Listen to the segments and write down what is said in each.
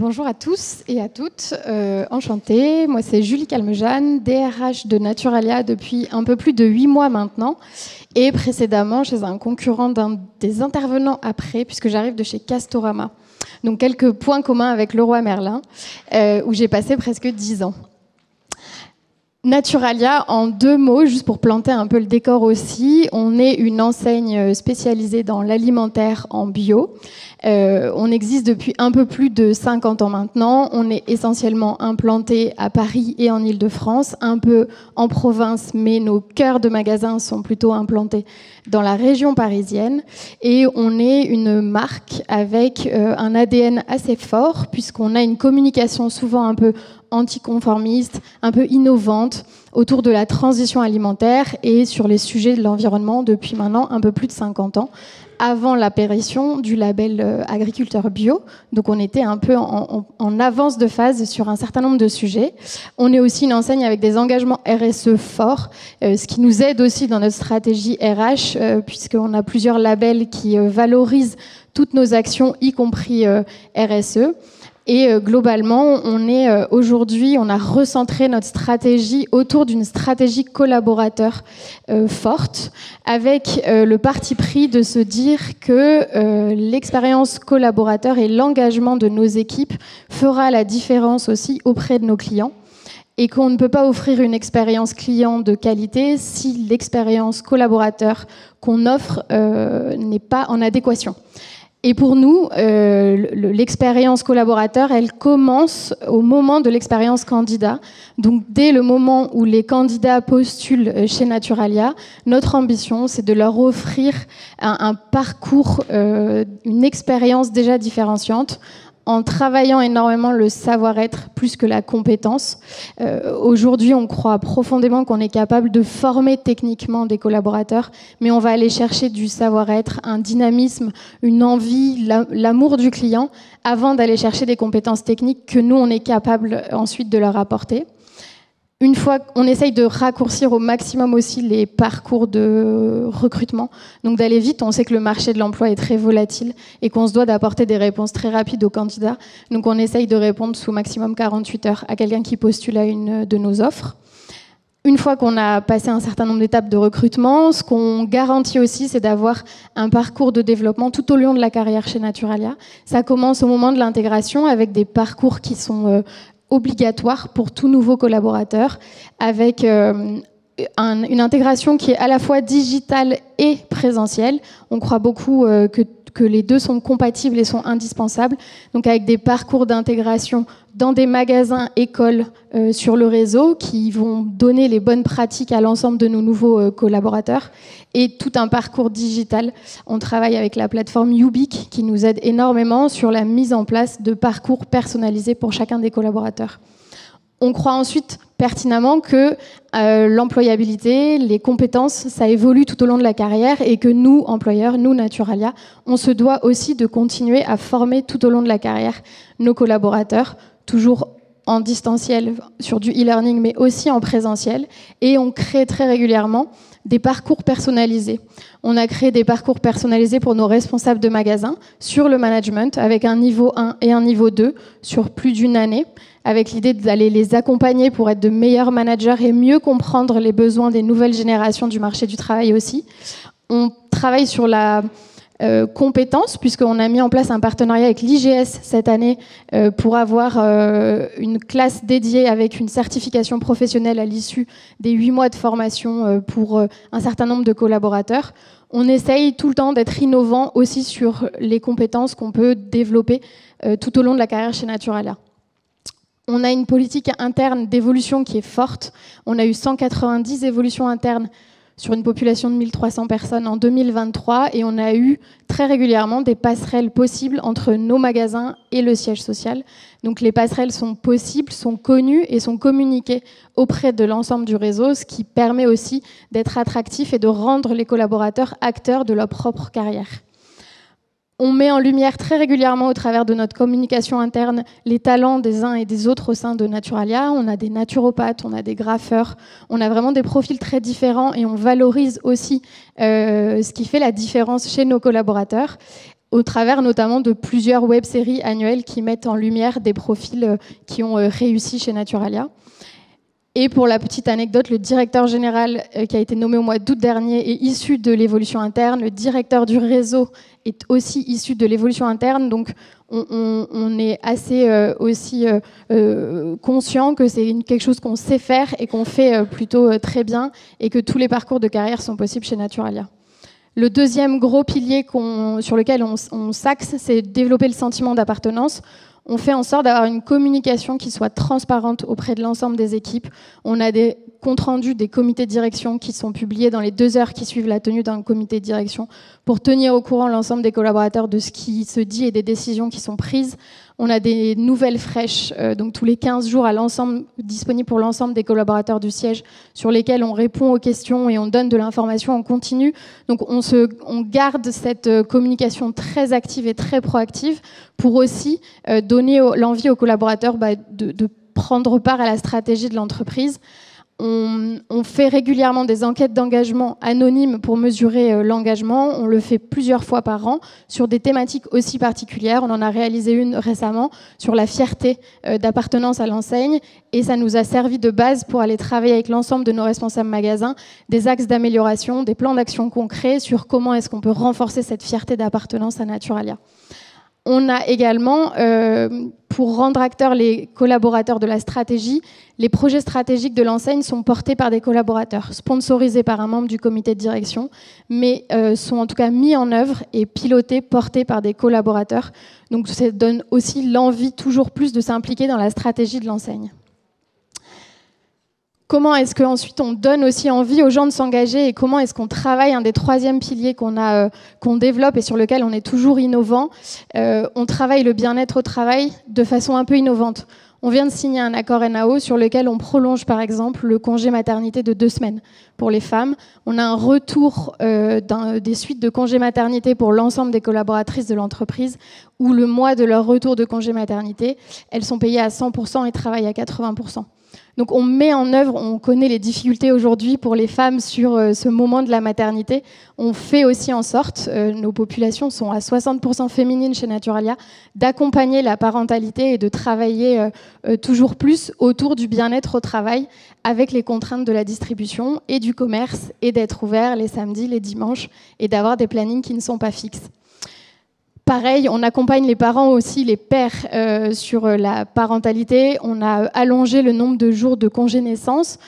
Bonjour à tous et à toutes, enchantée. Moi, c'est Julie Calmejane, DRH de Naturalia depuis un peu plus de 8 mois maintenant, et précédemment chez un concurrent d'un des intervenants après, puisque j'arrive de chez Castorama. Donc quelques points communs avec Leroy Merlin, où j'ai passé presque 10 ans. Naturalia, en 2 mots, juste pour planter un peu le décor aussi, on est une enseigne spécialisée dans l'alimentaire en bio. On existe depuis un peu plus de 50 ans maintenant. On est essentiellement implanté à Paris et en Île-de-France, un peu en province, mais nos cœurs de magasins sont plutôt implantés dans la région parisienne. Et on est une marque avec un ADN assez fort, puisqu'on a une communication souvent un peu anticonformiste, un peu innovante autour de la transition alimentaire et sur les sujets de l'environnement depuis maintenant un peu plus de 50 ans, avant l'apparition du label agriculteur bio. Donc on était un peu en avance de phase sur un certain nombre de sujets. On est aussi une enseigne avec des engagements RSE forts, ce qui nous aide aussi dans notre stratégie RH, puisqu'on a plusieurs labels qui valorisent toutes nos actions, y compris RSE. Et globalement, aujourd'hui, on a recentré notre stratégie autour d'une stratégie collaborateur forte, avec le parti pris de se dire que l'expérience collaborateur et l'engagement de nos équipes fera la différence aussi auprès de nos clients, et qu'on ne peut pas offrir une expérience client de qualité si l'expérience collaborateur qu'on offre n'est pas en adéquation. Et pour nous, l'expérience collaborateur, elle commence au moment de l'expérience candidat. Donc, dès le moment où les candidats postulent chez Naturalia, notre ambition, c'est de leur offrir un parcours, une expérience déjà différenciante, en travaillant énormément le savoir-être plus que la compétence. Aujourd'hui, on croit profondément qu'on est capable de former techniquement des collaborateurs, mais on va aller chercher du savoir-être, un dynamisme, une envie, l'amour du client, avant d'aller chercher des compétences techniques que nous, on est capable ensuite de leur apporter. Une fois qu'on essaye de raccourcir au maximum aussi les parcours de recrutement, donc d'aller vite, on sait que le marché de l'emploi est très volatile et qu'on se doit d'apporter des réponses très rapides aux candidats. Donc on essaye de répondre sous maximum 48 heures à quelqu'un qui postule à une de nos offres. Une fois qu'on a passé un certain nombre d'étapes de recrutement, ce qu'on garantit aussi, c'est d'avoir un parcours de développement tout au long de la carrière chez Naturalia. Ça commence au moment de l'intégration avec des parcours qui sont obligatoire pour tout nouveau collaborateur, avec une intégration qui est à la fois digitale et présentielle. On croit beaucoup que les deux sont compatibles et sont indispensables. Donc avec des parcours d'intégration dans des magasins, écoles sur le réseau qui vont donner les bonnes pratiques à l'ensemble de nos nouveaux collaborateurs, et tout un parcours digital. On travaille avec la plateforme Ubique qui nous aide énormément sur la mise en place de parcours personnalisés pour chacun des collaborateurs. On croit ensuite pertinemment que l'employabilité, les compétences, ça évolue tout au long de la carrière, et que nous, employeurs, nous, Naturalia, on se doit aussi de continuer à former tout au long de la carrière nos collaborateurs, toujours en distanciel sur du e-learning, mais aussi en présentiel. Et on crée très régulièrement des parcours personnalisés. On a créé des parcours personnalisés pour nos responsables de magasins sur le management, avec un niveau 1 et un niveau 2 sur plus d'1 année, avec l'idée d'aller les accompagner pour être de meilleurs managers et mieux comprendre les besoins des nouvelles générations du marché du travail aussi. On travaille sur la compétences, puisqu'on a mis en place un partenariat avec l'IGS cette année pour avoir une classe dédiée avec une certification professionnelle à l'issue des 8 mois de formation pour un certain nombre de collaborateurs. On essaye tout le temps d'être innovant aussi sur les compétences qu'on peut développer tout au long de la carrière chez Naturalia. On a une politique interne d'évolution qui est forte. On a eu 190 évolutions internes sur une population de 1300 personnes en 2023, et on a eu très régulièrement des passerelles possibles entre nos magasins et le siège social. Donc les passerelles sont possibles, sont connues et sont communiquées auprès de l'ensemble du réseau, ce qui permet aussi d'être attractif et de rendre les collaborateurs acteurs de leur propre carrière. On met en lumière très régulièrement, au travers de notre communication interne, les talents des uns et des autres au sein de Naturalia. On a des naturopathes, on a des graffeurs, on a vraiment des profils très différents, et on valorise aussi ce qui fait la différence chez nos collaborateurs. au travers notamment de plusieurs web-séries annuelles qui mettent en lumière des profils qui ont réussi chez Naturalia. Et pour la petite anecdote, le directeur général qui a été nommé au mois d'août dernier est issu de l'évolution interne. Le directeur du réseau est aussi issu de l'évolution interne. Donc on est assez aussi conscient que c'est quelque chose qu'on sait faire et qu'on fait plutôt très bien et que tous les parcours de carrière sont possibles chez Naturalia. Le deuxième gros pilier sur lequel on s'axe, c'est développer le sentiment d'appartenance. On fait en sorte d'avoir une communication qui soit transparente auprès de l'ensemble des équipes. On a des comptes rendus des comités de direction qui sont publiés dans les 2 heures qui suivent la tenue d'un comité de direction pour tenir au courant l'ensemble des collaborateurs de ce qui se dit et des décisions qui sont prises. On a des nouvelles fraîches, donc tous les 15 jours disponibles pour l'ensemble des collaborateurs du siège, sur lesquels on répond aux questions et on donne de l'information en continu. Donc on garde cette communication très active et très proactive pour aussi donner l'envie aux collaborateurs de prendre part à la stratégie de l'entreprise. On fait régulièrement des enquêtes d'engagement anonymes pour mesurer l'engagement. On le fait plusieurs fois par an sur des thématiques aussi particulières. On en a réalisé une récemment sur la fierté d'appartenance à l'enseigne et ça nous a servi de base pour aller travailler avec l'ensemble de nos responsables magasins des axes d'amélioration, des plans d'action concrets sur comment est-ce qu'on peut renforcer cette fierté d'appartenance à Naturalia. On a également, pour rendre acteurs les collaborateurs de la stratégie, les projets stratégiques de l'enseigne sont portés par des collaborateurs, sponsorisés par un membre du comité de direction, mais sont en tout cas mis en œuvre et pilotés, portés par des collaborateurs. Donc ça donne aussi l'envie toujours plus de s'impliquer dans la stratégie de l'enseigne. Comment est-ce qu'ensuite on donne aussi envie aux gens de s'engager et comment est-ce qu'on travaille un des 3e piliers qu'on développe et sur lequel on est toujours innovant. On travaille le bien-être au travail de façon un peu innovante. On vient de signer un accord NAO sur lequel on prolonge par exemple le congé maternité de 2 semaines pour les femmes. On a un retour des suites de congé maternité pour l'ensemble des collaboratrices de l'entreprise où le mois de leur retour de congé maternité, elles sont payées à 100% et travaillent à 80%. Donc on met en œuvre, on connaît les difficultés aujourd'hui pour les femmes sur ce moment de la maternité. On fait aussi en sorte, nos populations sont à 60% féminines chez Naturalia, d'accompagner la parentalité et de travailler toujours plus autour du bien-être au travail avec les contraintes de la distribution et du commerce et d'être ouvert les samedis, les dimanches et d'avoir des plannings qui ne sont pas fixes. Pareil, on accompagne les parents aussi, les pères, sur la parentalité. On a allongé le nombre de jours de congé naissance,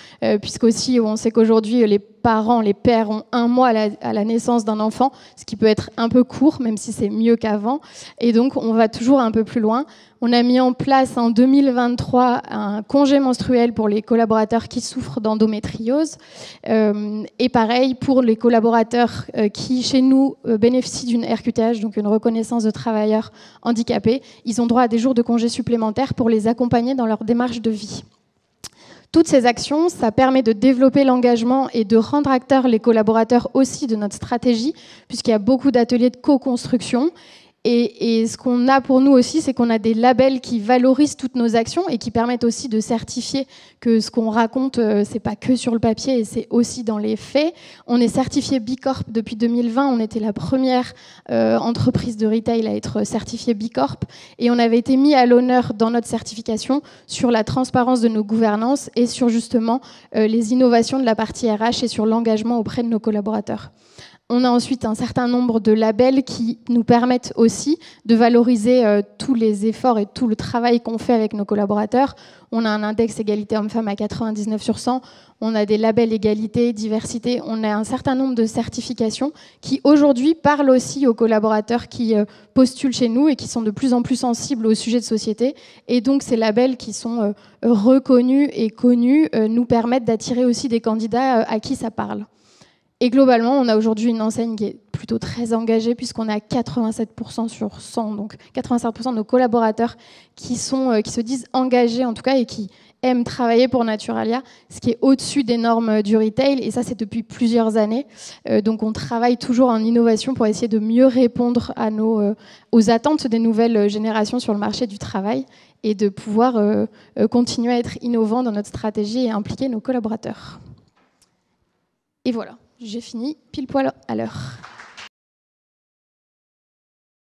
puisqu'aussi on sait qu'aujourd'hui les pères ont 1 mois à la naissance d'un enfant, ce qui peut être un peu court, même si c'est mieux qu'avant. Et donc on va toujours un peu plus loin. On a mis en place en 2023 un congé menstruel pour les collaborateurs qui souffrent d'endométriose. Et pareil pour les collaborateurs qui, chez nous, bénéficient d'une RQTH, donc une reconnaissance de travailleurs handicapés. Ils ont droit à des jours de congé supplémentaires pour les accompagner dans leur démarche de vie. Toutes ces actions, ça permet de développer l'engagement et de rendre acteurs les collaborateurs aussi de notre stratégie, puisqu'il y a beaucoup d'ateliers de co-construction. Et ce qu'on a pour nous aussi, c'est qu'on a des labels qui valorisent toutes nos actions et qui permettent aussi de certifier que ce qu'on raconte, c'est pas que sur le papier et c'est aussi dans les faits. On est certifié B Corp depuis 2020. On était la première entreprise de retail à être certifiée B Corp. Et on avait été mis à l'honneur dans notre certification sur la transparence de nos gouvernances et sur justement les innovations de la partie RH et sur l'engagement auprès de nos collaborateurs. On a ensuite un certain nombre de labels qui nous permettent aussi de valoriser tous les efforts et tout le travail qu'on fait avec nos collaborateurs. On a un index égalité homme-femme à 99 sur 100. On a des labels égalité, diversité. On a un certain nombre de certifications qui aujourd'hui parlent aussi aux collaborateurs qui postulent chez nous et qui sont de plus en plus sensibles aux sujets de société. Et donc ces labels qui sont reconnus et connus nous permettent d'attirer aussi des candidats à qui ça parle. Et globalement, on a aujourd'hui une enseigne qui est plutôt très engagée puisqu'on a 87% sur 100, donc 87% de nos collaborateurs qui se disent engagés en tout cas et qui aiment travailler pour Naturalia, ce qui est au-dessus des normes du retail et ça c'est depuis plusieurs années. Donc on travaille toujours en innovation pour essayer de mieux répondre à aux attentes des nouvelles générations sur le marché du travail et de pouvoir continuer à être innovant dans notre stratégie et impliquer nos collaborateurs. Et voilà. J'ai fini pile poil à l'heure.